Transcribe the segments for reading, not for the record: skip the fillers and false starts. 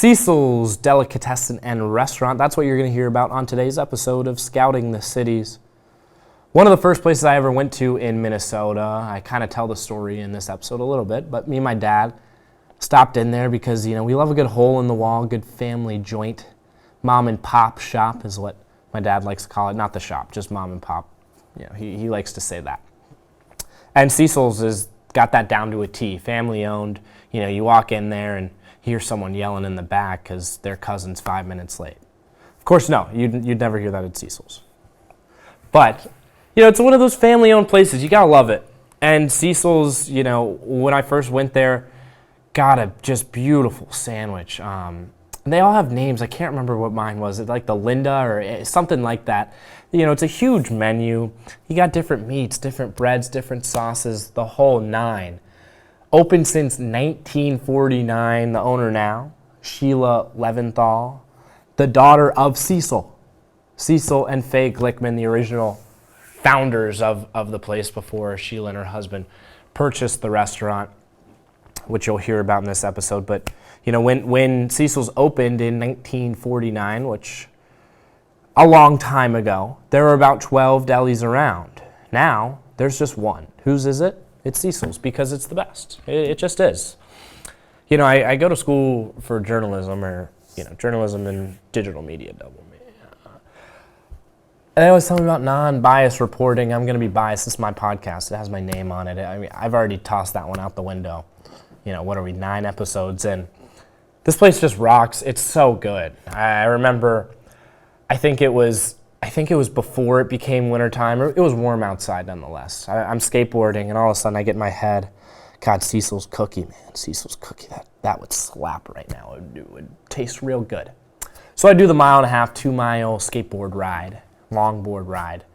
Cecils, Delicatessen, and Restaurant. That's what you're going to hear about on today's episode of Scouting the Cities. One of the first places I ever went to in Minnesota, I kind of tell the story in this episode a little bit, but me and my dad stopped in there because, we love a good hole in the wall, good family joint. Mom and pop shop is what my dad likes to call it. Not the shop, just mom and pop. He likes to say that. And Cecils has got that down to a T, family owned. You walk in there and hear someone yelling in the back because their cousin's 5 minutes late. Of course, no, you'd never hear that at Cecils. But, it's one of those family-owned places. You gotta love it. And Cecils, when I first went there, got a just beautiful sandwich. They all have names. I can't remember what mine was. It like the Linda or something like that. It's a huge menu. You got different meats, different breads, different sauces, the whole nine. Open since 1949, the owner now, Sheila Leventhal, the daughter of Cecil and Faye Glickman, the original founders of the place before Sheila and her husband purchased the restaurant, which you'll hear about in this episode. But, when Cecil's opened in 1949, which a long time ago, there were about 12 delis around. Now, there's just one. Whose is it? It's Cecil's, because it's the best. It just is. I go to school for journalism, or, journalism and digital media double me. And they always tell me about non-biased reporting. I'm going to be biased. This is my podcast. It has my name on it. I've already tossed that one out the window. What are we, 9 episodes in? This place just rocks. It's so good. I remember, I think it was before it became wintertime. It was warm outside nonetheless. I'm skateboarding, and all of a sudden I get in my head, God, Cecil's cookie, man. Cecil's cookie, that would slap right now. It would taste real good. So I do the 1.5-mile, 2-mile skateboard ride, longboard ride,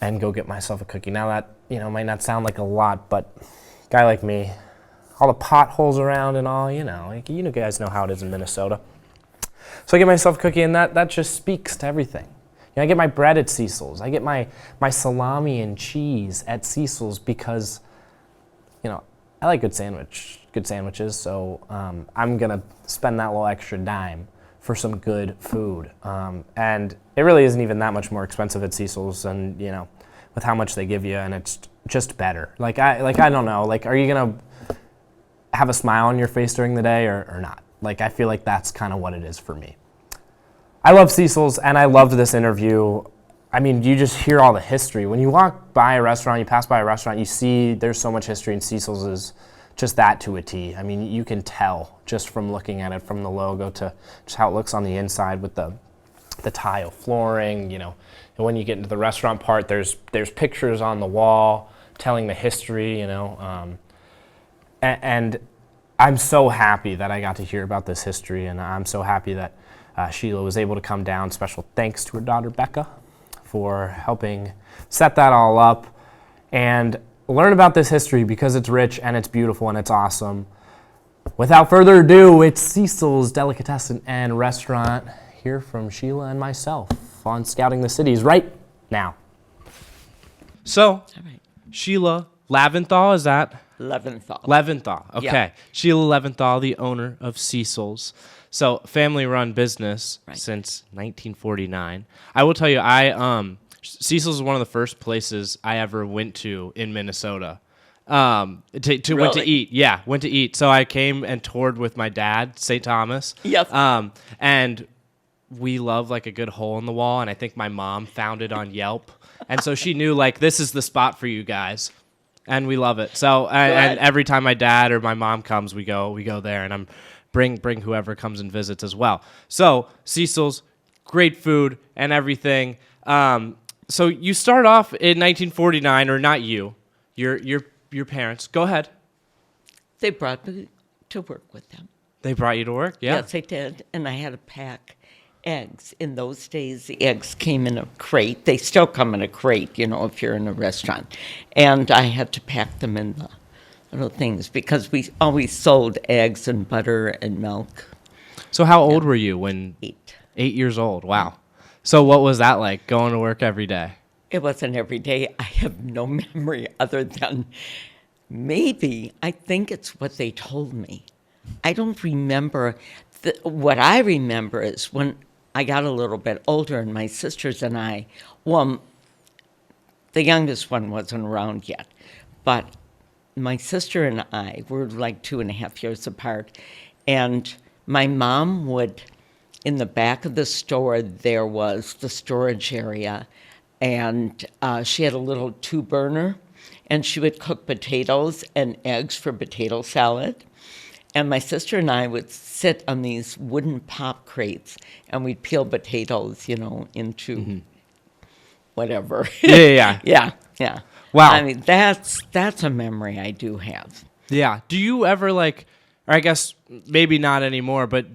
and go get myself a cookie. Now that, might not sound like a lot, but a guy like me, all the potholes around and all, you guys know how it is in Minnesota. So I get myself a cookie, and that just speaks to everything. I get my bread at Cecil's. I get my salami and cheese at Cecil's because, I like good sandwiches. So I'm gonna spend that little extra dime for some good food. And it really isn't even that much more expensive at Cecil's, and with how much they give you, and it's just better. I don't know. Are you gonna have a smile on your face during the day or not? I feel like that's kind of what it is for me. I love Cecil's, and I loved this interview. You just hear all the history. When you walk by a restaurant, you pass by a restaurant, you see there's so much history, and Cecil's is just that to a T. You can tell just from looking at it, from the logo to just how it looks on the inside with the tile flooring, and when you get into the restaurant part, there's pictures on the wall telling the history, and I'm so happy that I got to hear about this history, and I'm so happy that Sheila was able to come down. Special thanks to her daughter, Becca, for helping set that all up and learn about this history because it's rich and it's beautiful and it's awesome. Without further ado, it's Cecil's Delicatessen and Restaurant. Hear from Sheila and myself on Scouting the Cities right now. So, Sheila Leventhal, is that? Leventhal, okay. Yeah. Sheila Leventhal, the owner of Cecil's. So, family-run business since 1949. I will tell you, Cecil's is one of the first places I ever went to in Minnesota. Went to eat. Yeah, went to eat. So I came and toured with my dad, St. Thomas. Yes. And we love a good hole in the wall, and I think my mom found it on Yelp. And so she knew this is the spot for you guys. And we love it. So and every time my dad or my mom comes, we go there, and I'm bring whoever comes and visits as well. So Cecil's, great food and everything. So you start off in 1949, or not you, your parents. Go ahead. They brought me to work with them. They brought you to work? Yeah. Yes, they did. And I had to pack eggs. In those days, the eggs came in a crate. They still come in a crate, if you're in a restaurant. And I had to pack them in the little things because we always sold eggs and butter and milk. So how old were you when? 8. 8 years old. Wow. So what was that like, going to work every day? It wasn't every day. I have no memory other than maybe, I think it's what they told me. I don't remember What I remember is when I got a little bit older, and my sisters and I, well, the youngest one wasn't around yet, but my sister and I were like 2.5 years apart, and my mom would, in the back of the store, there was the storage area, and she had a little two-burner, and she would cook potatoes and eggs for potato salad. And my sister and I would sit on these wooden pop crates, and we'd peel potatoes, into whatever. Yeah. Yeah. Wow. I mean, that's a memory I do have. Yeah. Do you ever or I guess maybe not anymore, but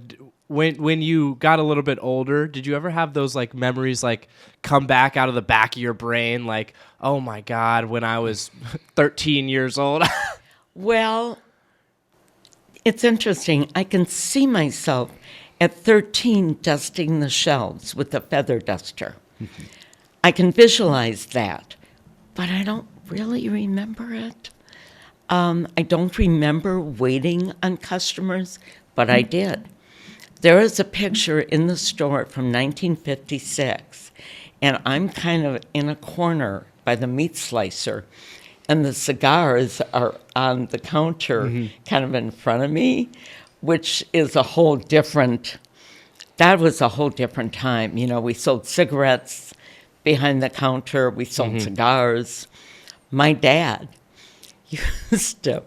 when you got a little bit older, did you ever have those memories come back out of the back of your brain oh my God, when I was 13 years old? Well, it's interesting. I can see myself at 13 dusting the shelves with a feather duster. I can visualize that, but I don't really remember it. I don't remember waiting on customers, but I did. There is a picture in the store from 1956, and I'm kind of in a corner by the meat slicer, and the cigars are on the counter kind of in front of me, which is that was a whole different time. We sold cigarettes behind the counter. We sold cigars. My dad used to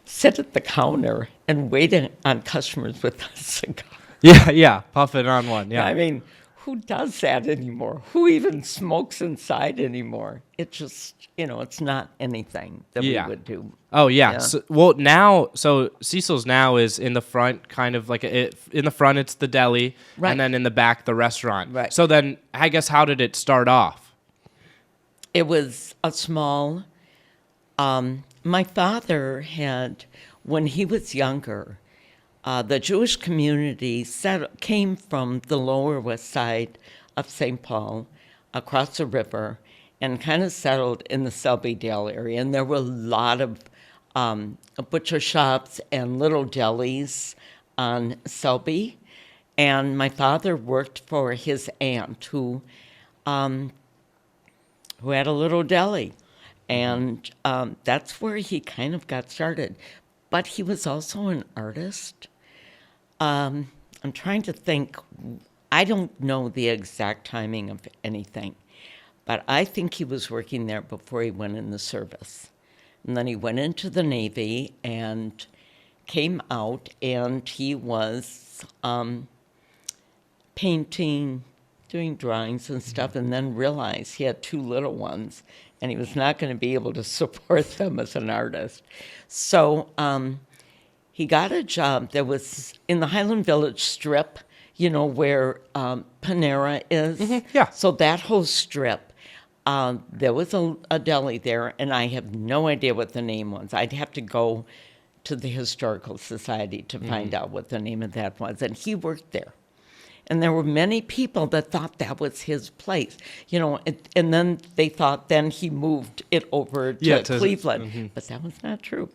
sit at the counter and wait on customers with a cigar. Yeah, puffing on one, yeah. I mean, who does that anymore? Who even smokes inside anymore? It just, it's not anything that we would do. Oh, yeah. So Cecils now is in the front, kind of in the front it's the deli, Right. and then in the back the restaurant. Right. So then, I guess, how did it start off? It was a small, my father had, when he was younger, the Jewish community came from the lower west side of St. Paul across the river and kind of settled in the Selbydale area. And there were a lot of butcher shops and little delis on Selby. And my father worked for his aunt who had a little deli. And that's where he kind of got started. But he was also an artist. I'm trying to think. I don't know the exact timing of anything, but I think he was working there before he went in the service. And then he went into the Navy and came out, and he was painting, doing drawings and stuff, and then realized he had 2 little ones, and he was not going to be able to support them as an artist. So he got a job that was in the Highland Village Strip, where Panera is. Yeah. So that whole strip, there was a deli there, and I have no idea what the name was. I'd have to go to the Historical Society to find out what the name of that was. And he worked there. And there were many people that thought that was his place, and then they thought then he moved it over to Cleveland. But that was not true.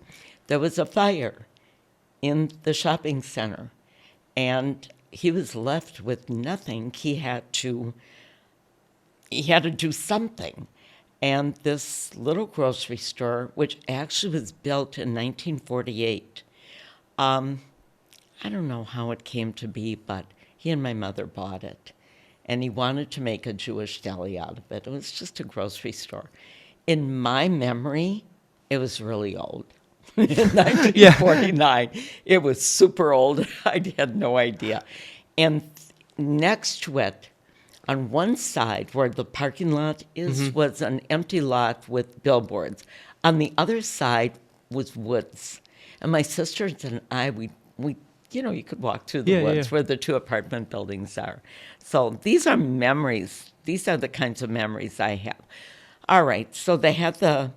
There was a fire in the shopping center, and he was left with nothing. He had to do something. And this little grocery store, which actually was built in 1948, I don't know how it came to be, but he and my mother bought it. And he wanted to make a Jewish deli out of it. It was just a grocery store. In my memory, it was really old. In 1949, it was super old. I had no idea. And next to it, on one side where the parking lot is, was an empty lot with billboards. On the other side was woods. And my sisters and I, we you could walk through the woods where the 2 apartment buildings are. So these are memories. These are the kinds of memories I have. All right, so they had the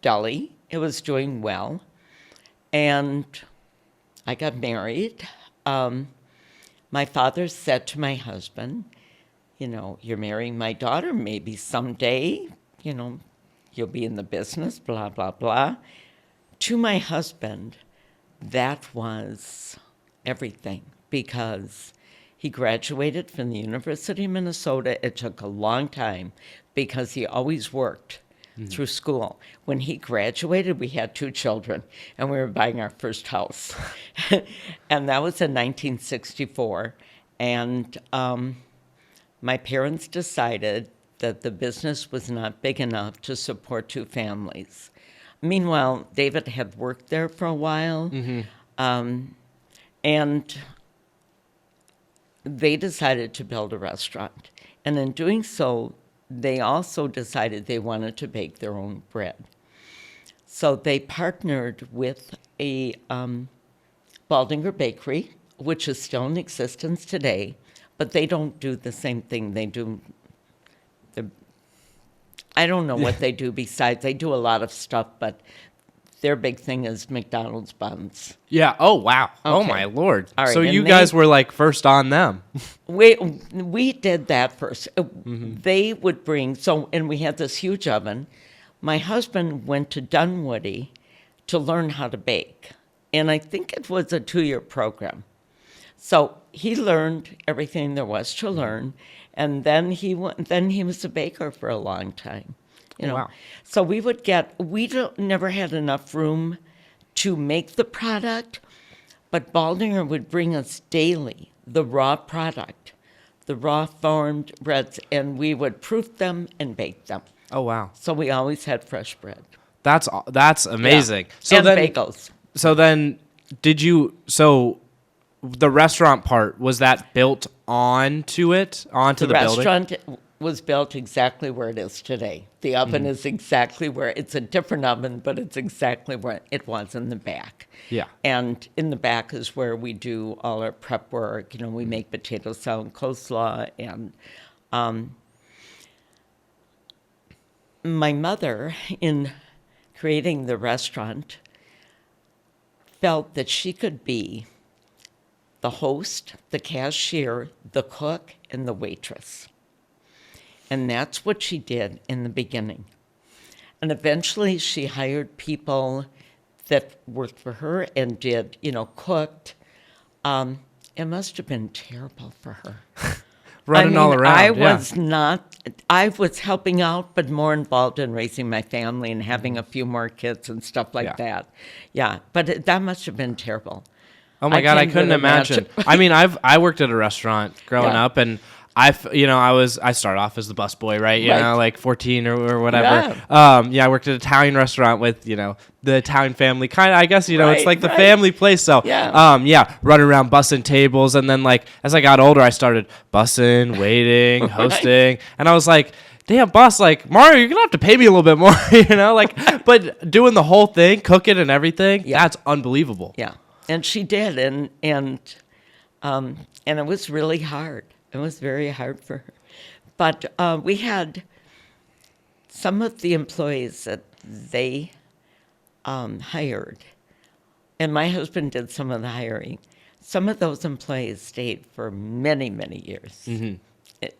deli. It was doing well. And I got married. My father said to my husband, you're marrying my daughter. Maybe someday, you'll be in the business, blah, blah, blah. To my husband, that was everything. because he graduated from the University of Minnesota. It took a long time because he always worked through school. When he graduated, we had 2 children, and we were buying our first house. And that was in 1964. And my parents decided that the business was not big enough to support 2 families. Meanwhile, David had worked there for a while, and they decided to build a restaurant. And in doing so, they also decided they wanted to bake their own bread. So they partnered with a Baldinger Bakery, which is still in existence today, but they don't do the same thing. They do, I don't know what they do besides. They do a lot of stuff, but their big thing is McDonald's buns. Yeah. Oh, wow. Oh, Okay. my Lord. All right, So and you guys were like first on them. We did that first. They would bring, and we had this huge oven. My husband went to Dunwoody to learn how to bake, and I think it was a 2-year program. So he learned everything there was to learn, and then he was a baker for a long time. You know, Wow. so never had enough room to make the product, but Baldinger would bring us daily the raw product, the raw formed breads, and we would proof them and bake them. Oh, wow. So we always had fresh bread. That's amazing. Yeah. So and then, bagels. So then, the restaurant part, was that built onto the building? Restaurant was built exactly where it is today. The oven is exactly where, it's a different oven, but it's exactly where it was in the back. Yeah. And in the back is where we do all our prep work. You know, we make potato salad, coleslaw, and my mother, in creating the restaurant, felt that she could be the host, the cashier, the cook, and the waitress. And that's what she did in the beginning. And eventually she hired people that worked for her and did, cooked. It must have been terrible for her. Running all around. I was helping out, but more involved in raising my family and having a few more kids and stuff like that. Yeah, but that must have been terrible. Oh my God, I couldn't imagine. I mean, I worked at a restaurant growing up, and I started off as the busboy, right? You know, like 14 or whatever. I worked at an Italian restaurant with, the Italian family kind of, I guess, it's like the family place. So, running around bussing tables. And then, like, as I got older, I started bussing, waiting, hosting. And I was like, damn, boss, like, Mario, you're going to have to pay me a little bit more, but doing the whole thing, cooking and everything, that's unbelievable. Yeah. And she did. And it was really hard. It was very hard for her. But we had some of the employees that they hired, and my husband did some of the hiring. Some of those employees stayed for many, many years,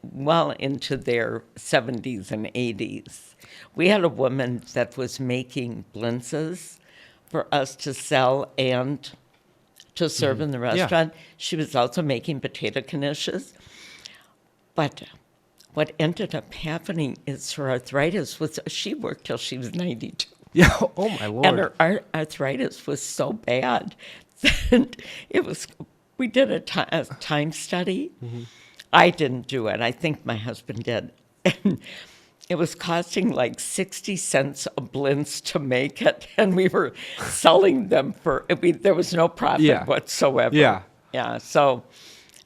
well into their 70s and 80s. We had a woman that was making blintzes for us to sell and to serve in the restaurant. She was also making potato knishes. But what ended up happening is her arthritis she worked till she was 92. Yeah, oh my Lord. And her arthritis was so bad that we did a time study. I didn't do it. I think my husband did. And it was costing like 60 cents a blintz to make it, and we were selling them there was no profit whatsoever. Yeah, so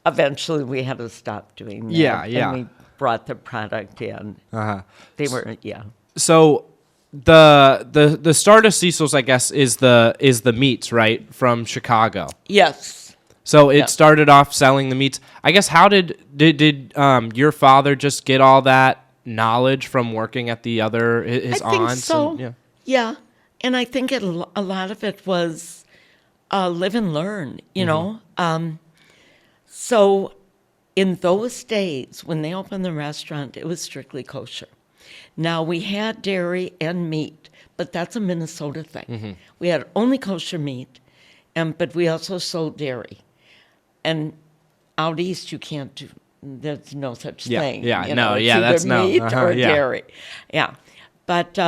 eventually we had to stop doing that. And we brought the product in. They were, So the start of Cecils, I guess, is the meats, right, from Chicago. Yes. So it started off selling the meats. I guess, how did your father just get all that knowledge from working at his aunts? I think so. And, yeah. And I think a lot of it was live and learn, you know. So in those days, when they opened the restaurant, it was strictly kosher. Now, we had dairy and meat, but that's a Minnesota thing. We had only kosher meat, but we also sold dairy. and out east you can't do. There's no such Yeah, thing. yeah, you no, know, it's yeah, either that's no. meat Uh-huh, or yeah. dairy. Yeah, but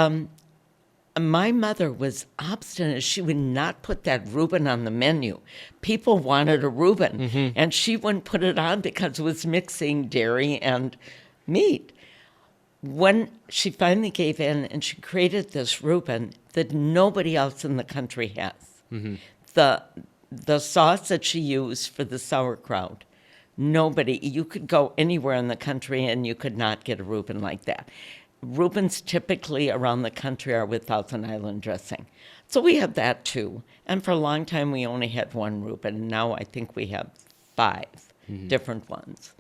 my mother was obstinate. She would not put that Reuben on the menu. People wanted a Reuben, and she wouldn't put it on because it was mixing dairy and meat. When she finally gave in and she created this Reuben that nobody else in the country has, the sauce that she used for the sauerkraut, nobody, you could go anywhere in the country and you could not get a Reuben like that. Reubens typically around the country are with Thousand Island dressing. So we have that too. And for a long time we only had one Reuben, and now I think we have 5 different ones.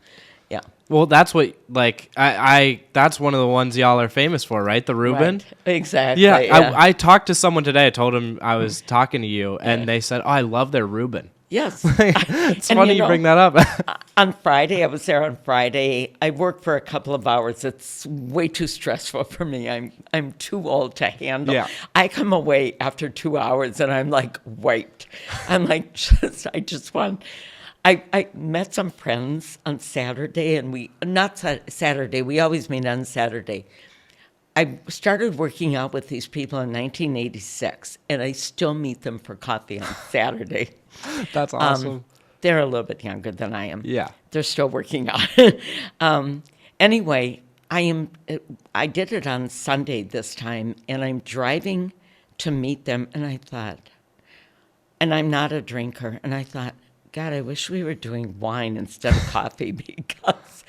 Yeah. Well, that's what, like, I that's one of the ones y'all are famous for, right? The Reuben? Right. Exactly. Yeah. I talked to someone today. I told him I was talking to you, and they said, oh, I love their Reuben. Yes. It's And funny you bring that up. On Friday, I was there on Friday. I worked for a couple of hours. It's way too stressful for me. I'm too old to handle. Yeah. I come away after 2 hours and I'm like wiped. I'm like, I just want. I met some friends on Saturday, and Saturday. We always meet on Saturday. I started working out with these people in 1986, and I still meet them for coffee on Saturday. That's awesome. They're a little bit younger than I am. Yeah. They're still working out. Anyway, I did it on Sunday this time, and I'm driving to meet them, and I thought, and I'm not a drinker, and I thought, God, I wish we were doing wine instead of coffee, because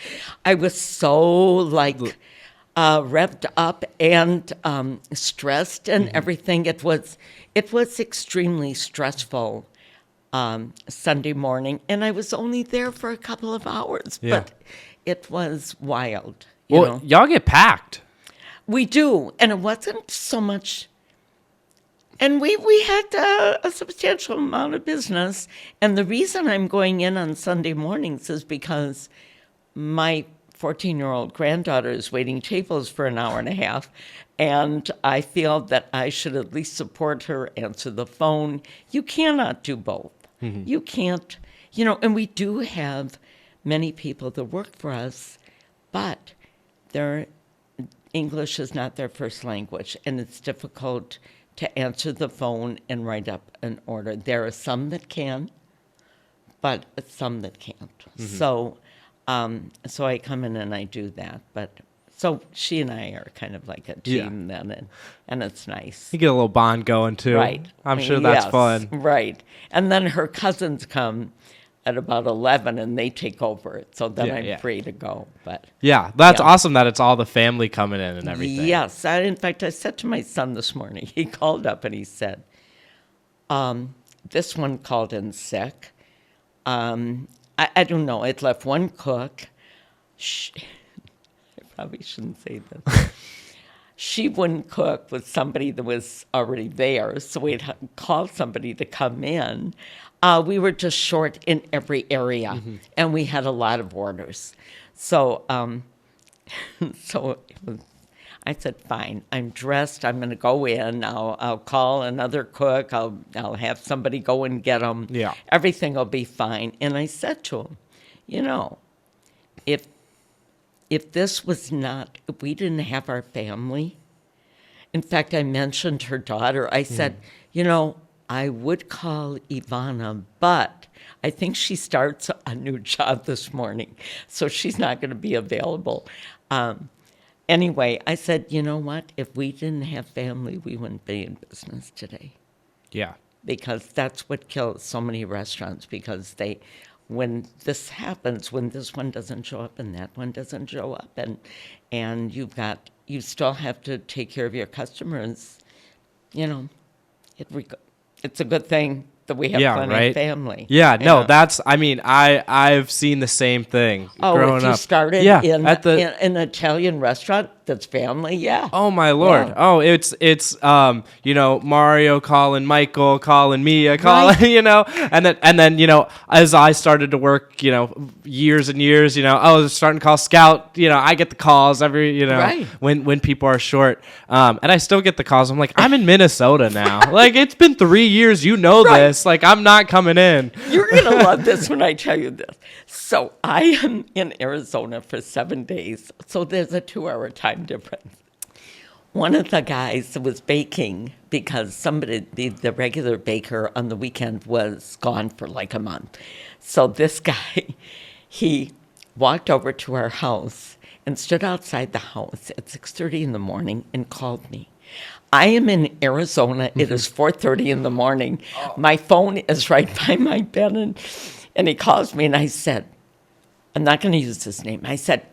I was so revved up and stressed and everything. It was extremely stressful Sunday morning, and I was only there for a couple of hours, but it was wild. You know? Y'all get packed. We do, and it wasn't so much. And we had a substantial amount of business. And the reason I'm going in on Sunday mornings is because my 14-year-old granddaughter is waiting tables for an hour and a half. And I feel that I should at least support her, answer the phone. You cannot do both. You can't, and we do have many people that work for us, but their English is not their first language. And it's difficult to answer the phone and write up an order. There are some that can, but some that can't. So I come in and I do that. But so she and I are kind of like a team then, and it's nice. You get a little bond going too. Right. I'm sure that's fun. Right. And then her cousins come at about 11 and they take over. So then I'm free to go. But that's awesome that it's all the family coming in and everything. Yes. In fact, I said to my son this morning, he called up and he said, this one called in sick. I don't know. It left one cook. I probably shouldn't say this. She wouldn't cook with somebody that was already there, so we'd call somebody to come in. We were just short in every area, and we had a lot of orders. So, I said, fine, I'm dressed, I'm going to go in, I'll call another cook, I'll have somebody go and get them. Yeah. Everything will be fine. And I said to him, if this was not, if we didn't have our family, in fact, I mentioned her daughter. I said, I would call Ivana, but I think she starts a new job this morning, so she's not going to be available. Anyway, I said, you know what? If we didn't have family, we wouldn't be in business today. Yeah. Because that's what kills so many restaurants, because when this happens, when this one doesn't show up and that one doesn't show up, and you still have to take care of your customers, it's a good thing that we have plenty of family. Yeah, no, I've seen the same thing growing if you up. started in an Italian restaurant, that's family, yeah. Oh my Lord! Yeah. Oh, it's Mario calling Michael, calling Mia, calling Right. and then as I started to work years and years I was starting to call Scout. I get the calls every Right. when people are short, and I still get the calls. I'm like, I'm in Minnesota now. Like, it's been 3 years. Right. This. Like, I'm not coming in. You're going to love this when I tell you this. So I am in Arizona for 7 days, so there's a 2-hour time difference. One of the guys was baking because somebody, the regular baker on the weekend, was gone for like a month. So this guy, he walked over to our house and stood outside the house at 6:30 in the morning and called me. I am in Arizona. It is 4:30 in the morning. My phone is right by my bed, and he calls me, and I said, I'm not going to use his name. I said,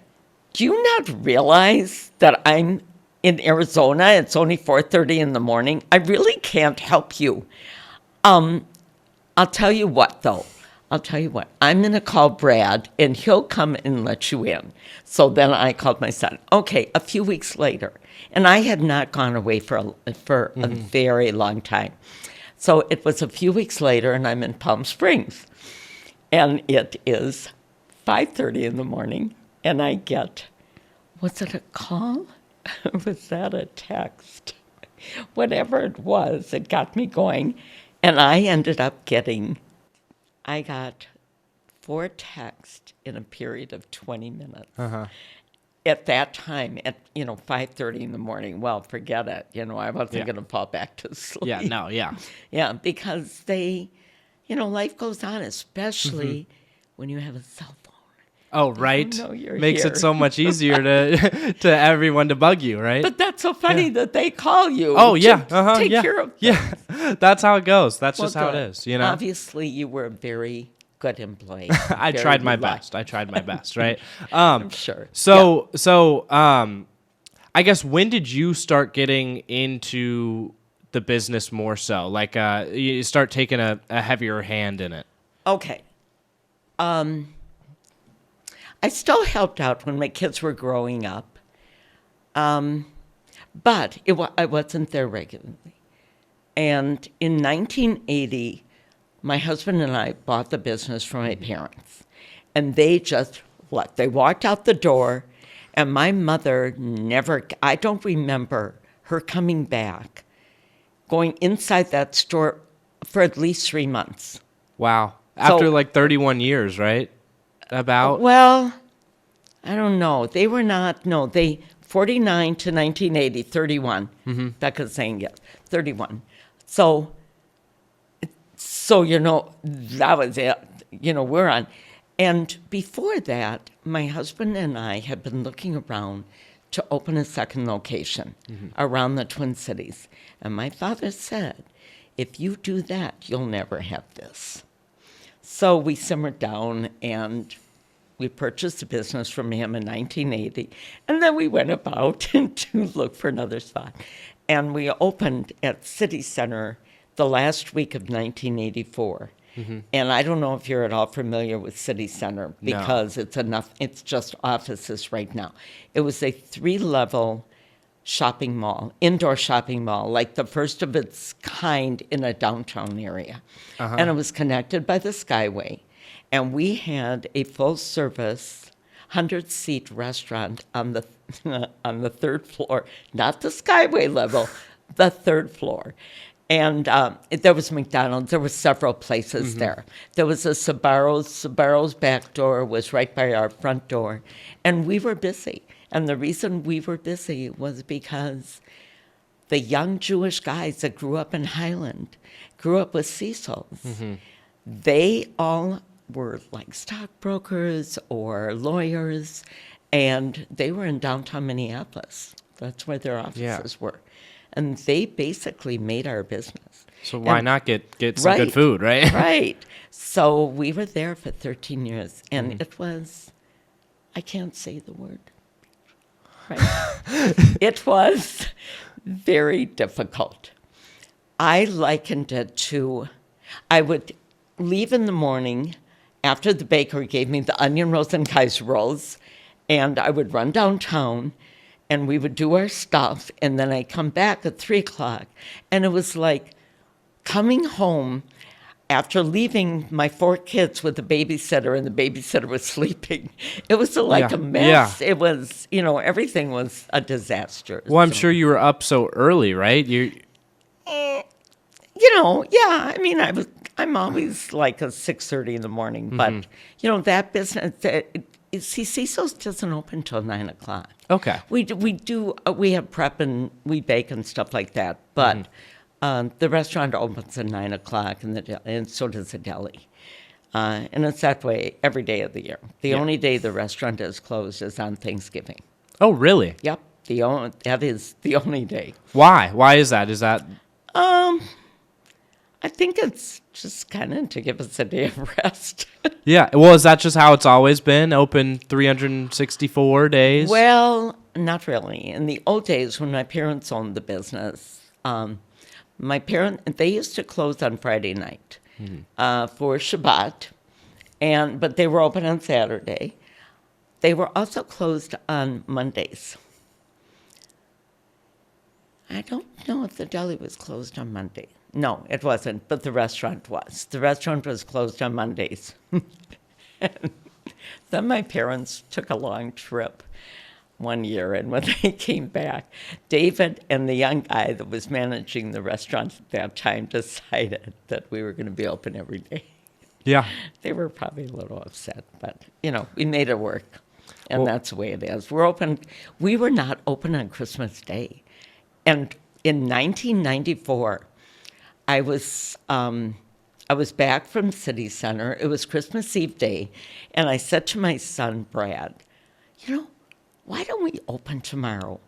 do you not realize that I'm in Arizona? It's only 4:30 in the morning. I really can't help you. I'll tell you what, though. I'll tell you what. I'm going to call Brad, and he'll come and let you in. So then I called my son. Okay, a few weeks later. And I had not gone away for a very long time. So it was a few weeks later, and I'm in Palm Springs. And it is 5:30 in the morning, and I get, was it a call? Was that a text? Whatever it was, it got me going. And I ended up I got 4 texts in a period of 20 minutes. Uh-huh. At that time, at 5:30 in the morning, well, forget it. I wasn't going to fall back to sleep. Yeah. No. Yeah. Yeah, because life goes on, especially when you have a cell phone. Oh, right. know you're Makes here. it so much easier to everyone to bug you, right? But that's so funny that they call you. Oh, yeah. To take care of things. Yeah. That's how it goes. That's just how it good. is, Obviously, you were a very good employee. I Very tried my reliable. best, right? I'm sure. So I guess, when did you start getting into the business more so? Like, you start taking a heavier hand in it? Okay. I still helped out when my kids were growing up, but I wasn't there regularly. And in 1980, my husband and I bought the business from my parents, and they just left. They walked out the door, and my mother I don't remember her coming back, going inside that store for at least 3 months. Wow. After like 31 years, right? About? Well, I don't know. They were not, no, 49 to 1980, 31. Becca's saying yes, 31. So, that was it. We're on. And before that, my husband and I had been looking around to open a second location around the Twin Cities. And my father said, if you do that, you'll never have this. So we simmered down, and we purchased the business from him in 1980. And then we went about to look for another spot. And we opened at City Center the last week of 1984. And I don't know if you're at all familiar with City Center, because it's just offices right now. It was a 3-level shopping mall, indoor shopping mall, like the first of its kind in a downtown area. And it was connected by the Skyway. And we had a full-service, 100-seat restaurant on the on the 3rd floor, not the Skyway level, the 3rd floor. And there was McDonald's. There were several places there. There was a Sbarro's. Sbarro's back door was right by our front door. And we were busy. And the reason we were busy was because the young Jewish guys that grew up in Highland, grew up with Cecils, they all were like stockbrokers or lawyers, and they were in downtown Minneapolis. That's where their offices were. And they basically made our business. So why not get some good food, right? Right. So we were there for 13 years, and it was, I can't say the word. Right. It was very difficult. I likened it to, I would leave in the morning after the baker gave me the onion rolls and Kaiser rolls, and I would run downtown and we would do our stuff, and then I'd come back at 3 o'clock, and it was like coming home after leaving my 4 kids with the babysitter, and the babysitter was sleeping. It was like a mess. Yeah. It was, everything was a disaster. Well, I'm sure you were up so early, right? Yeah. I mean, I'm always like a 6:30 in the morning, but that business. Cecils doesn't open till 9 o'clock. Okay. We have prep and we bake and stuff like that, but the restaurant opens at 9 o'clock, and so does the deli. And it's that way every day of the year. The only day the restaurant is closed is on Thanksgiving. Oh, really? Yep. That is the only day. Why? Why is that? Is that? I think it's just kind of to give us a day of rest. Yeah. Well, is that just how it's always been? Open 364 days? Well, not really. In the old days, when my parents owned the business, they used to close on Friday night for Shabbat, but they were open on Saturday. They were also closed on Mondays. I don't know if the deli was closed on Monday. No, it wasn't, but the restaurant was. The restaurant was closed on Mondays. Then my parents took a long trip one year, and when they came back, David and the young guy that was managing the restaurant at that time decided that we were going to be open every day. Yeah. They were probably a little upset, but, we made it work, and that's the way it is. We were not open on Christmas Day. And in 1994, I was back from City Center. It was Christmas Eve day, and I said to my son, Brad, why don't we open tomorrow?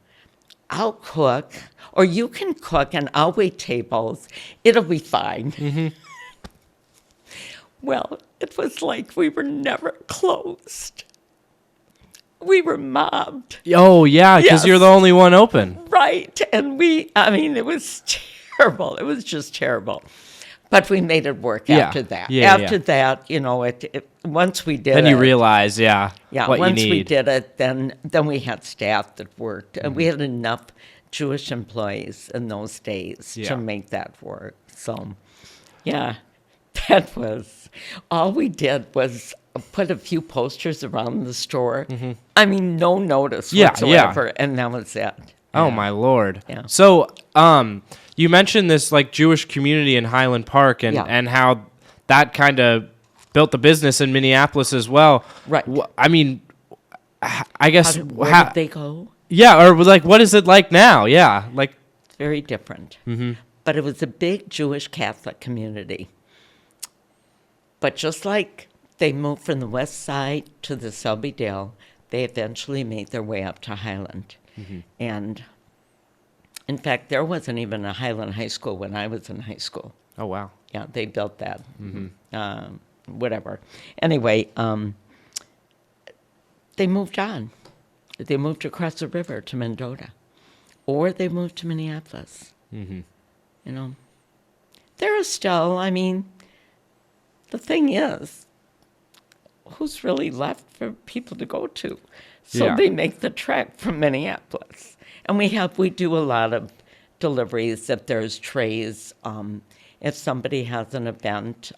I'll cook, or you can cook, and I'll wait tables. It'll be fine. Mm-hmm. Well, it was like we were never closed. We were mobbed. Oh, yeah, because you're the only one open. Right. And it was terrible. It was just terrible. But we made it work after that. After that, once we did it. Then you realize, what once you need. we did it, then we had staff that worked. And we had enough Jewish employees in those days to make that work. So, that was, all we did was put a few posters around the store. Mm-hmm. I mean, no notice whatsoever, and that was it. Oh, my Lord. Yeah. So, you mentioned this like Jewish community in Highland Park and how that kind of built the business in Minneapolis as well. Right. I mean, I guess where did they go? Yeah, or like what is it like now? Yeah, like it's very different. Mm-hmm. But it was a big Jewish Catholic community. But just like they moved from the west side to the Selby Dale, they eventually made their way up to Highland. Mm-hmm. And in fact, there wasn't even a Highland High School when I was in high school. Oh, wow. Yeah, they built that. Mm-hmm. Whatever. Anyway, they moved on. They moved across the river to Mendota. Or they moved to Minneapolis. Mm-hmm. There are still, the thing is, who's really left for people to go to? So they make the trek from Minneapolis. And we do a lot of deliveries if there's trays. If somebody has an event,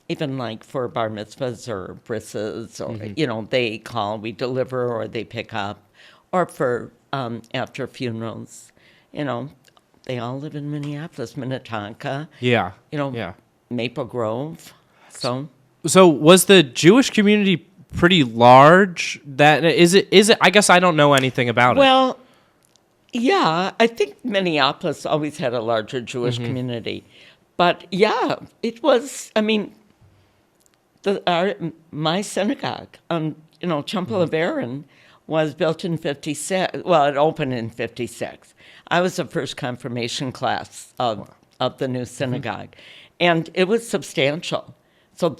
even like for bar mitzvahs or brises, or, they call, we deliver, or they pick up. Or for after funerals, they all live in Minneapolis, Minnetonka. Yeah. Maple Grove. So was the Jewish community pretty large? Is it I guess I don't know anything about it. Well, yeah, I think Minneapolis always had a larger Jewish community. But it was, my synagogue, Temple of Aaron, was built in 56. Well, it opened in 56. I was the first confirmation class of the new synagogue. And it was substantial. So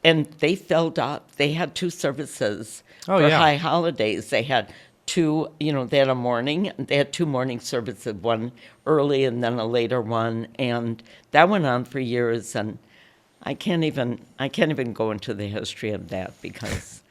and they filled up. They had 2 services for high holidays. They had 2, they had a morning. They had 2 morning services, one early and then a later one. And that went on for years. And I can't even go into the history of that because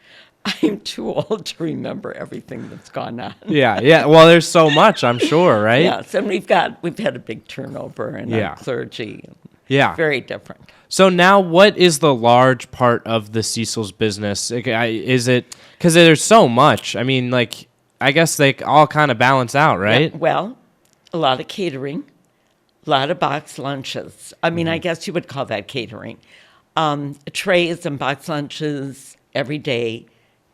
I'm too old to remember everything that's gone on. Yeah. Well, there's so much, I'm sure, right? Yes, and we've had a big turnover in Yeah. our clergy. Yeah. Very different. So now, what is the large part of the Cecils business? Is it because there's so much? I mean, like, I guess they all kind of balance out, right? Yeah, well, a lot of catering, a lot of box lunches. I mean, I guess you would call that catering. Trays and box lunches every day,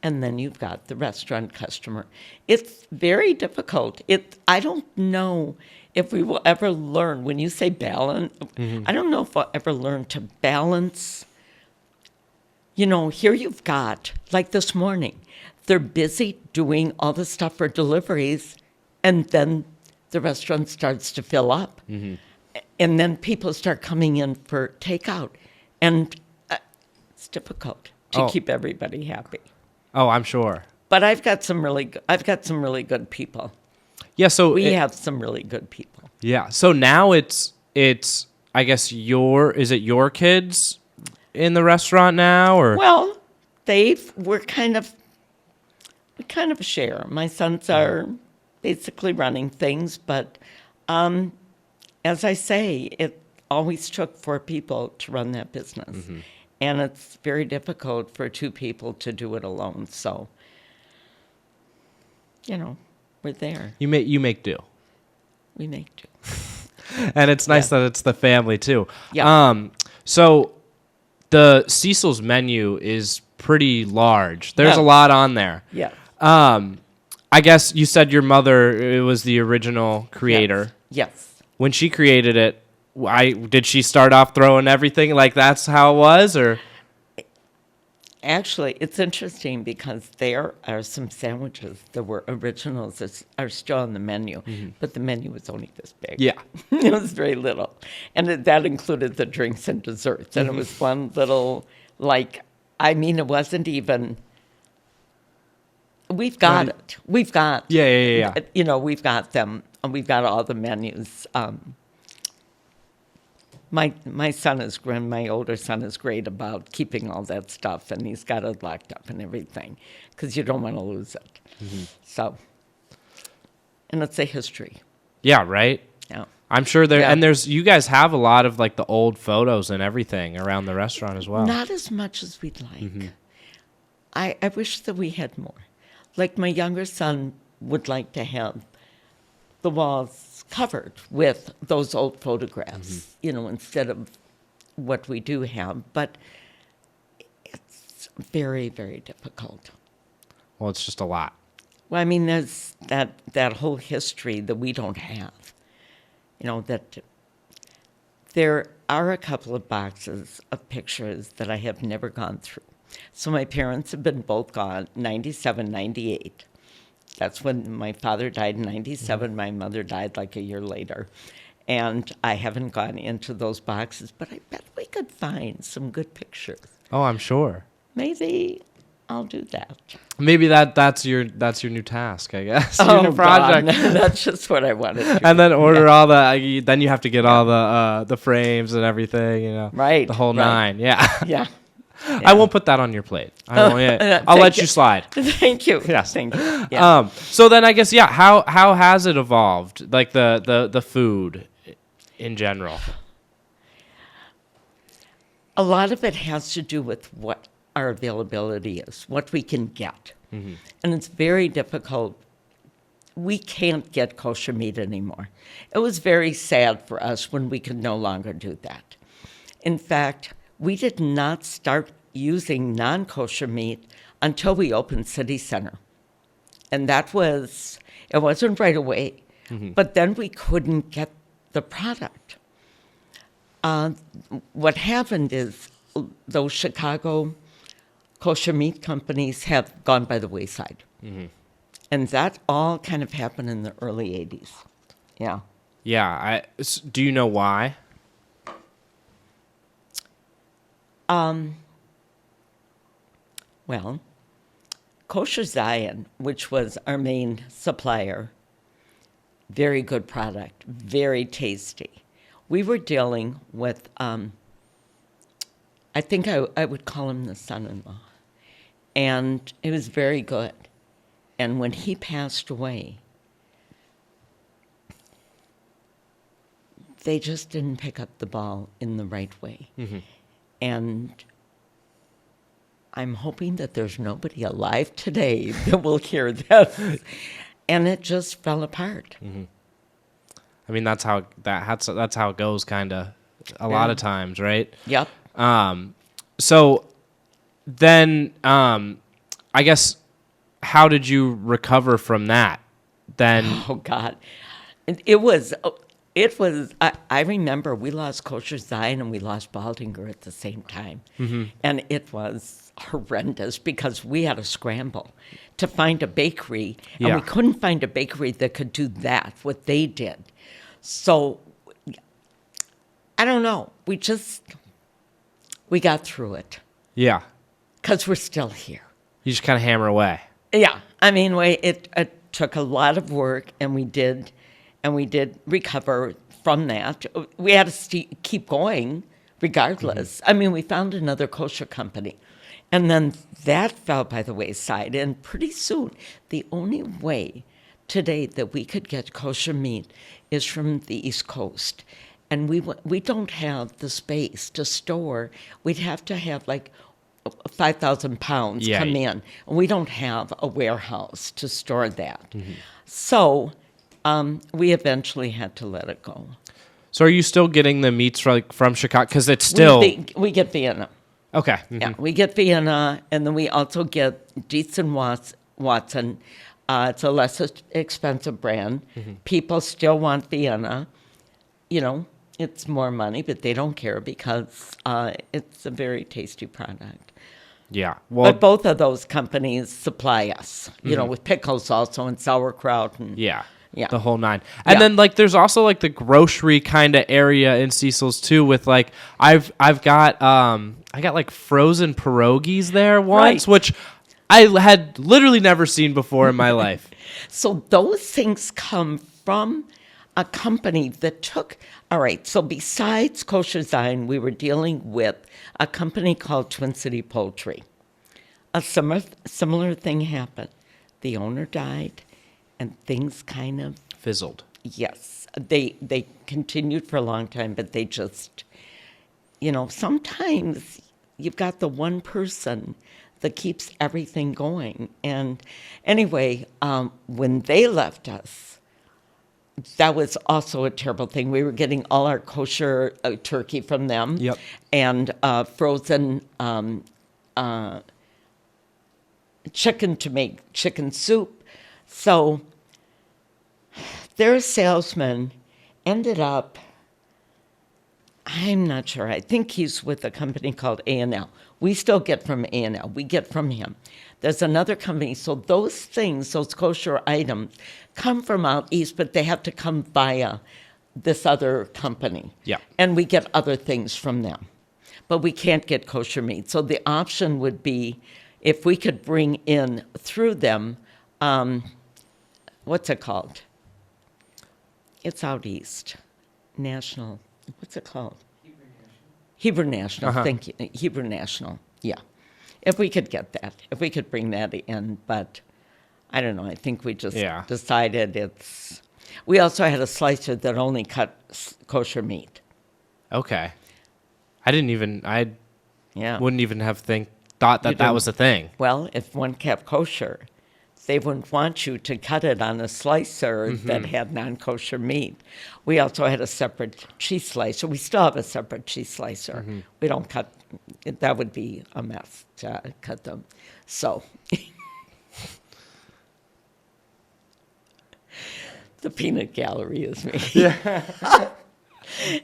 and then you've got the restaurant customer. It's very difficult. I don't know if we will ever learn, when you say balance, I don't know if we'll ever learn to balance. Here you've got, like this morning, they're busy doing all the stuff for deliveries, and then the restaurant starts to fill up. And then people start coming in for takeout. And it's difficult to keep everybody happy. Oh, I'm sure. But I've got some really good people. Yeah. So We have some really good people. yeah. So now it's I guess is it your kids in the restaurant now, or? Well, we kind of share. My sons are basically running things, but as I say, it always took 4 people to run that business. And it's very difficult for 2 people to do it alone. So, we're there. You make do. We make do. And it's nice that it's the family too. Yeah. So the Cecil's menu is pretty large. There's Yeah. a lot on there. Yeah. I guess you said your mother was the original creator. Yes. When she created it, did she start off throwing everything like that's how it was, or? Actually, it's interesting because there are some sandwiches that were originals that are still on the menu, but the menu was only this big. Yeah. It was very little. And that included the drinks and desserts. And it was one little, it wasn't even, we've got it. We've got, Yeah. we've got them. And we've got all the menus. My son is great. My older son is great about keeping all that stuff, and he's got it locked up and everything, because you don't want to lose it. So, and it's a history. Yeah, right? Yeah. I'm sure you guys have a lot of like the old photos and everything around the restaurant as well. Not as much as we'd like. I wish that we had more. Like my younger son would like to have the walls covered with those old photographs, instead of what we do have. But it's very, very difficult. Well, it's just a lot. Well, I mean, there's that whole history that we don't have. That there are a couple of boxes of pictures that I have never gone through. So my parents have been both gone, 97, 98. That's when my father died in 97. My mother died like a year later. And I haven't gone into those boxes, but I bet we could find some good pictures. Oh, I'm sure. Maybe I'll do that. Maybe that's your new task, I guess. Oh, your new project. God. That's just what I wanted to do. And then order all the. Then you have to get all the frames and everything. Right. The whole right. 9. Yeah. Yeah. I won't put that on your plate. I'll let you slide. Thank you. Yes. Thank you. Yeah. So then I guess how has it evolved? Like the food in general. A lot of it has to do with what our availability is, what we can get. And it's very difficult. We can't get kosher meat anymore. It was very sad for us when we could no longer do that. In fact, we did not start using non-kosher meat until we opened City Center. And it wasn't right away, but then we couldn't get the product. What happened is those Chicago kosher meat companies have gone by the wayside. And that all kind of happened in the early 80s. Yeah. Yeah. Do you know why? Well, Kosher Zion, which was our main supplier, very good product, very tasty. We were dealing with, I think I would call him the son-in-law. And it was very good. And when he passed away, they just didn't pick up the ball in the right way. And I'm hoping that there's nobody alive today that will hear this. And it just fell apart. I mean, that's how it goes, kind of, a lot of times, right? Yep. So then, I guess, how did you recover from that? Then, Oh God, it was. I remember we lost Kosher Zion and we lost Baldinger at the same time, and it was horrendous because we had a scramble to find a bakery, and we couldn't find a bakery that could do that what they did. So I don't know. We got through it. Yeah. Because we're still here. You just kind of hammer away. Yeah. I mean, it took a lot of work, and we did recover from that. We had to keep going regardless. I mean, we found another kosher company, and then that fell by the wayside. And pretty soon, the only way today that we could get kosher meat is from the East Coast. And we don't have the space to store. We'd have to have like 5,000 pounds come in. And we don't have a warehouse to store that. So we eventually had to let it go. So are you still getting the meats from Chicago? Because it's still... We get Vienna. Okay. Yeah, we get Vienna, and then we also get Dietz and Watson. It's a less expensive brand. People still want Vienna. You know, it's more money, but they don't care because it's a very tasty product. Yeah. Well, but both of those companies supply us, you know, with pickles also and sauerkraut. And, yeah. the whole nine. And then like there's also like the grocery kind of area in Cecils too with like I've got I got like frozen pierogies there once, which I had literally never seen before in my life. So those things come from a company that took, all right, so besides Kosher Zion, we were dealing with a company called Twin City Poultry. A similar thing happened. The owner died, and things kind of... fizzled. Yes. They continued for a long time, but they just, you know, sometimes you've got the one person that keeps everything going. And anyway, when they left us, that was also a terrible thing. We were getting all our kosher turkey from them, and frozen chicken to make chicken soup. So their salesman ended up, I'm not sure, I think he's with a company called A&L. We still get from A&L. We get from him. There's another company. So those things, those kosher items, come from out east, but they have to come via this other company. Yeah. And we get other things from them. But we can't get kosher meat. So the option would be if we could bring in through them, what's it called? It's out east. National. What's it called? Hebrew National. Thank you. Hebrew National. Yeah. If we could get that. If we could bring that in. But I don't know. I think we just decided it's... We also had a slicer that only cut kosher meat. Okay. I wouldn't even have thought that was a thing. Well, if one kept kosher, they wouldn't want you to cut it on a slicer that had non-kosher meat. We also had a separate cheese slicer. We still have a separate cheese slicer. We don't cut, that would be a mess to cut them. So, the peanut gallery is me. Yeah.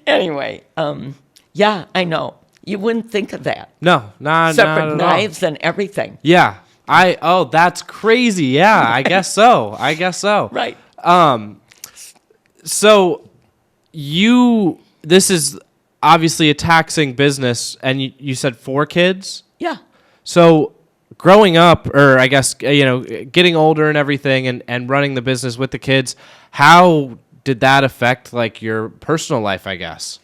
Anyway, yeah, I know. You wouldn't think of that. No, separate knives and everything. Yeah. That's crazy. Yeah, I guess so. Right. So this is obviously a taxing business, and you said 4 kids? Yeah. So growing up, or I guess, getting older and everything and running the business with the kids, how did that affect like your personal life, I guess?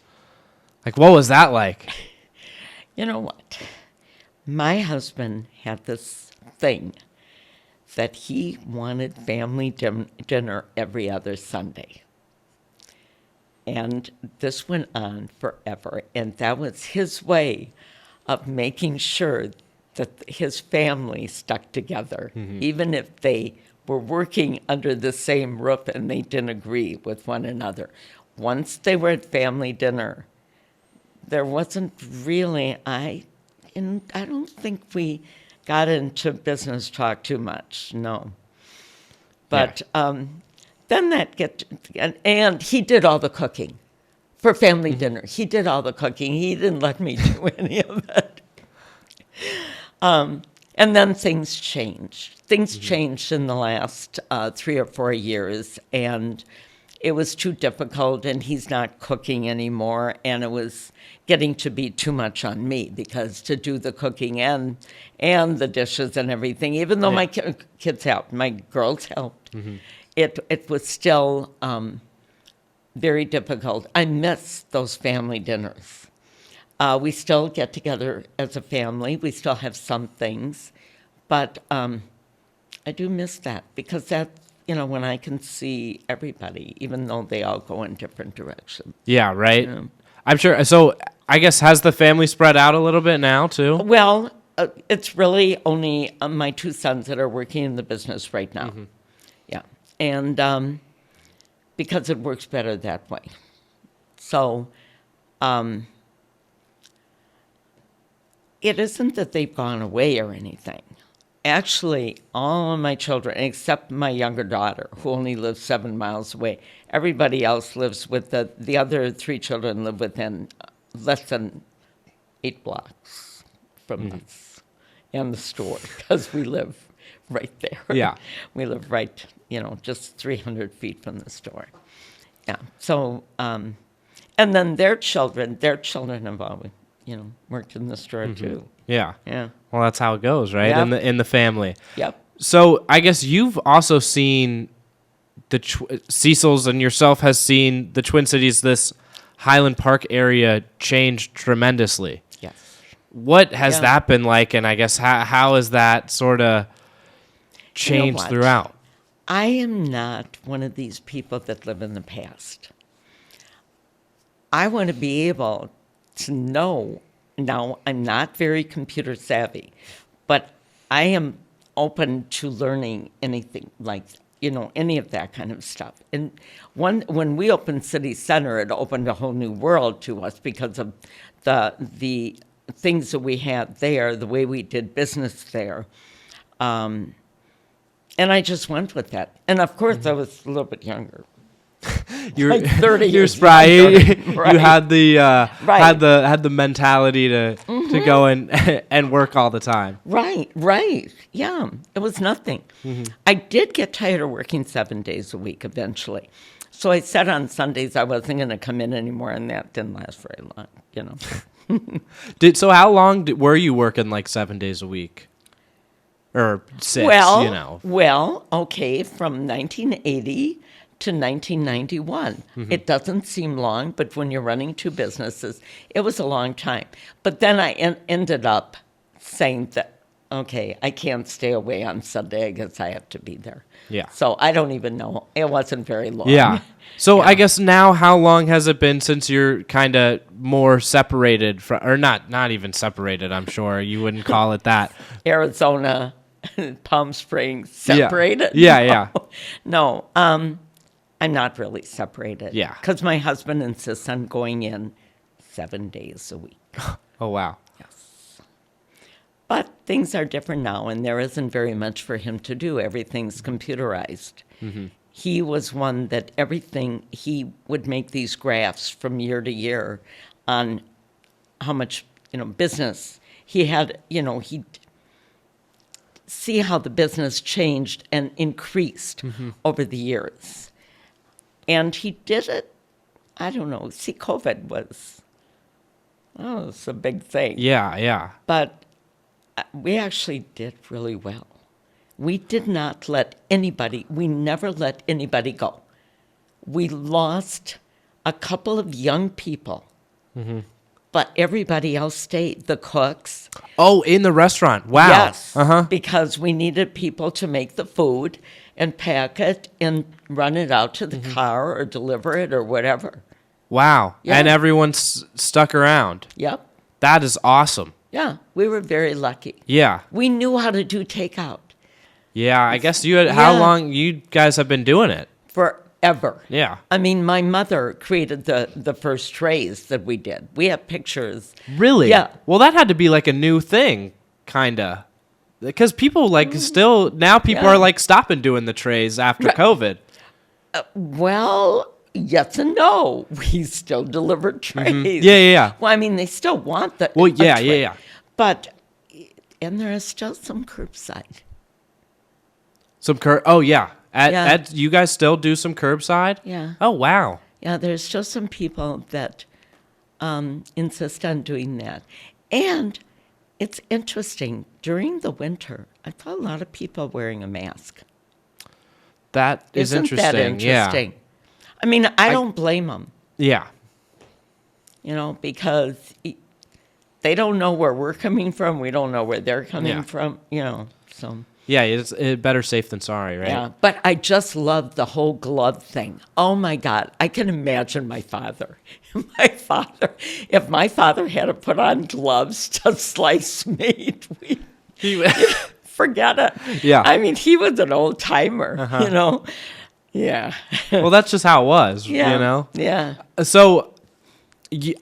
Like, what was that like? You know what? my husband had this thing that he wanted family dinner every other Sunday. And this went on forever. And that was his way of making sure that his family stuck together, even if they were working under the same roof and they didn't agree with one another. Once they were at family dinner, there wasn't really, I don't think we got into business talk too much, no. But then and he did all the cooking for family dinner. He did all the cooking. He didn't let me do any of it. And then things changed. Things changed in the last 3 or 4 years, and it was too difficult, and he's not cooking anymore, and it was getting to be too much on me, because to do the cooking and the dishes and everything, even though my kids helped, my girls helped, it was still very difficult. I miss those family dinners. We still get together as a family. We still have some things, but I do miss that, because that's, when I can see everybody, even though they all go in different directions. Yeah, right. I'm sure. So I guess, has the family spread out a little bit now too? Well, it's really only my 2 sons that are working in the business right now. Yeah. And because it works better that way. So it isn't that they've gone away or anything. Actually, all of my children, except my younger daughter, who only lives 7 miles away, everybody else lives with the other 3 children live within less than 8 blocks from us and the store, because we live right there. Yeah. We live right, just 300 feet from the store. Yeah. So, and then their children have always, worked in the store too. Yeah. Yeah. Well, that's how it goes, right? Yep. In the family. Yep. So I guess you've also seen Cecils and yourself has seen the Twin Cities, this Highland Park area, change tremendously. Yes. What has that been like? And I guess how has that sort of changed throughout? I am not one of these people that live in the past. I want to be able to know. Now, I'm not very computer savvy, but I am open to learning anything like, any of that kind of stuff. And when we opened City Center, it opened a whole new world to us because of the things that we had there, the way we did business there. And I just went with that. And of course, I was a little bit younger. You're like 30 you're years spry. younger. You had the Right. had the mentality to go and work all the time. Right. Yeah, it was nothing. I did get tired of working 7 days a week eventually. So I said on Sundays I wasn't going to come in anymore, and that didn't last very long, So how long were you working, like 7 days a week? Or 6, Well, okay, from 1980 to 1991. It doesn't seem long, but when you're running 2 businesses, it was a long time. But then I ended up saying that, okay, I can't stay away on Sunday. I guess I have to be there. Yeah. So I don't even know. It wasn't very long. Yeah. So I guess now, how long has it been since you're kind of more separated from, or not even separated? I'm sure you wouldn't call it that. Arizona, Palm Springs, separated? Yeah. No, I'm not really separated. Yeah. Because my husband insists on going in 7 days a week. Oh, wow. Yes. But things are different now, and there isn't very much for him to do. Everything's computerized. He was one that he would make these graphs from year to year on how much, business he had, he'd see how the business changed and increased over the years. And he did it, I don't know. See, COVID was, it's a big thing. Yeah. But we actually did really well. We did not we never let anybody go. We lost a couple of young people but everybody else stayed. The cooks. Oh, in the restaurant. Wow. Yes. Uh-huh. Because we needed people to make the food and pack it and run it out to the car or deliver it or whatever. Wow. Yeah. And everyone stuck around. Yep. That is awesome. Yeah. We were very lucky. Yeah. We knew how to do takeout Yeah. I guess you had, how long you guys have been doing it? forever. Yeah. I mean, my mother created the first trays that we did. We have pictures. Really? Yeah. Well, that had to be like a new thing, kind of. Because people like still, now people Yeah. are like stopping doing the trays after COVID. Well, yes and no. We still deliver trays. Yeah. Well, I mean, they still want the. Well, a yeah. tray. But, and there is still some curbside. Oh, yeah. Yeah. You guys still do some curbside? Yeah. Oh, wow. Yeah, there's still some people that insist on doing that. And it's interesting. During the winter, I saw a lot of people wearing a mask. That is Isn't interesting. that interesting? I mean, I don't blame them, Yeah. because they don't know where we're coming from. We don't know where they're coming Yeah. from, so. Yeah, it's better safe than sorry, right? Yeah, but I just love the whole glove thing. Oh my God, I can imagine my father. If my father had to put on gloves to slice meat, forget it. Yeah. I mean, he was an old timer, Yeah. Well, that's just how it was, Yeah. Yeah. So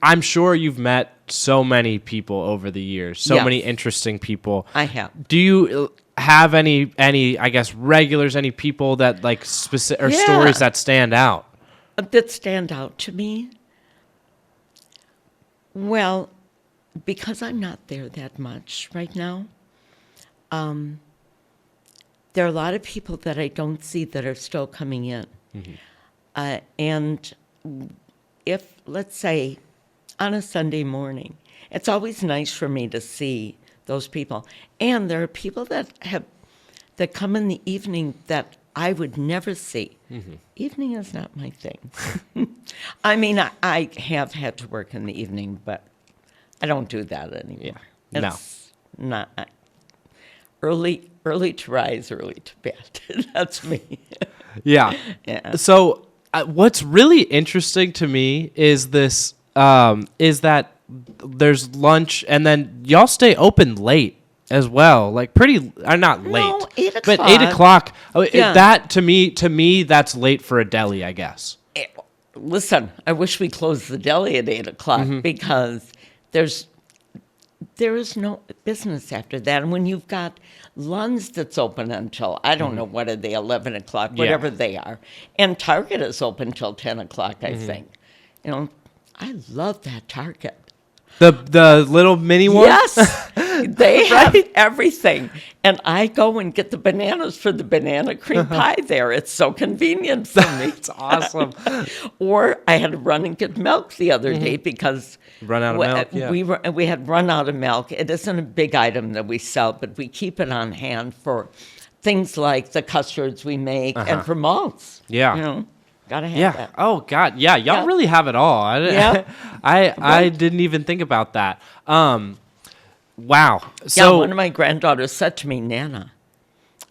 I'm sure you've met so many people over the years, so Yes. many interesting people. I have. Do you have any I guess regulars, any people that like specific or Yeah. stories that stand out? That stand out to me? Well, because I'm not there that much right now, there are a lot of people that I don't see that are still coming in. And if, let's say, on a Sunday morning, it's always nice for me to see those people. And there are people that come in the evening that I would never see. Evening is not my thing. I mean, I have had to work in the evening, but I don't do that anymore. Yeah. It's not early to rise, early to bed. That's me. Yeah. Yeah. So what's really interesting to me is this is that there's lunch and then y'all stay open late as well, like pretty not late, No, 8 but o'clock. 8 o'clock. Yeah. That to me that's late for a deli, I guess. Listen, I wish we closed the deli at 8 o'clock because there is no business after that. And when you've got Lund's that's open until, I don't know, what are they, 11 o'clock, whatever they are. And Target is open till 10 o'clock, I think. I love that Target. The little mini one? Yes, they have everything. And I go and get the bananas for the banana cream pie there. It's so convenient for me. It's awesome. Or I had to run and get milk the other day because Run out of milk, yeah. we had run out of milk. It isn't a big item that we sell, but we keep it on hand for things like the custards we make and for malts. Yeah. Gotta have Yeah. that. Oh God. Yeah. Y'all Yeah. really have it all. I didn't even think about that. Wow. So One of my granddaughters said to me, Nana,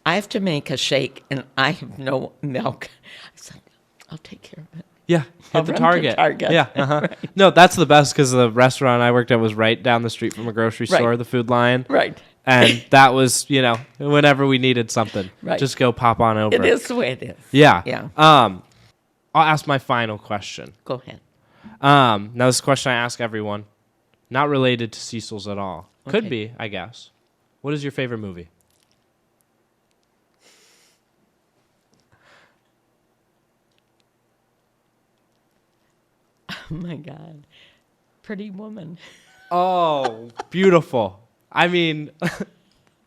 I have to make a shake and I have no milk. I said, I'll take care of it. yeah, I'll hit the run to Target. Target. Yeah. Right. No, that's the best because the restaurant I worked at was right down the street from a grocery Right. store, the Food Lion. Right. And that was, whenever we needed something, Right. just go pop on over. It is the way it is. Yeah. Yeah. I'll ask my final question. Go ahead. Now, this is a question I ask everyone, not related to Cecils at all. Could Okay. be, I guess. What is your favorite movie? Oh my God. Pretty Woman. Oh, beautiful. I mean,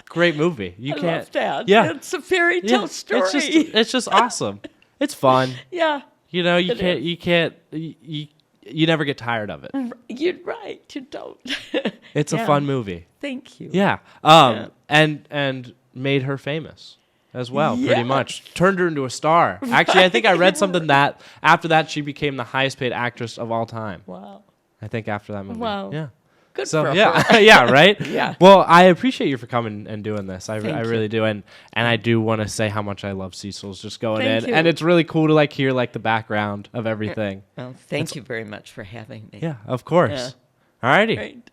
great movie. You I can't. love that. Yeah. It's a fairy tale story. It's just awesome. It's fun. Yeah. You never get tired of it. You're right. You don't. It's a Yeah. fun movie. Thank you. Yeah. And made her famous as well, pretty Yeah. much. Turned her into a star. Actually, I think I read something that after that she became the highest paid actress of all time. Wow. I think after that movie. Wow. Yeah. Good So for yeah, her. yeah, right. Yeah. Well, I appreciate you for coming and doing this. I Thank really you. do, and I do want to say how much I love Cecils. Just going Thank in, you. and it's really cool to like hear like the background of everything. Well, thank you very much for having me. Yeah, of course. Yeah. Alrighty. Right.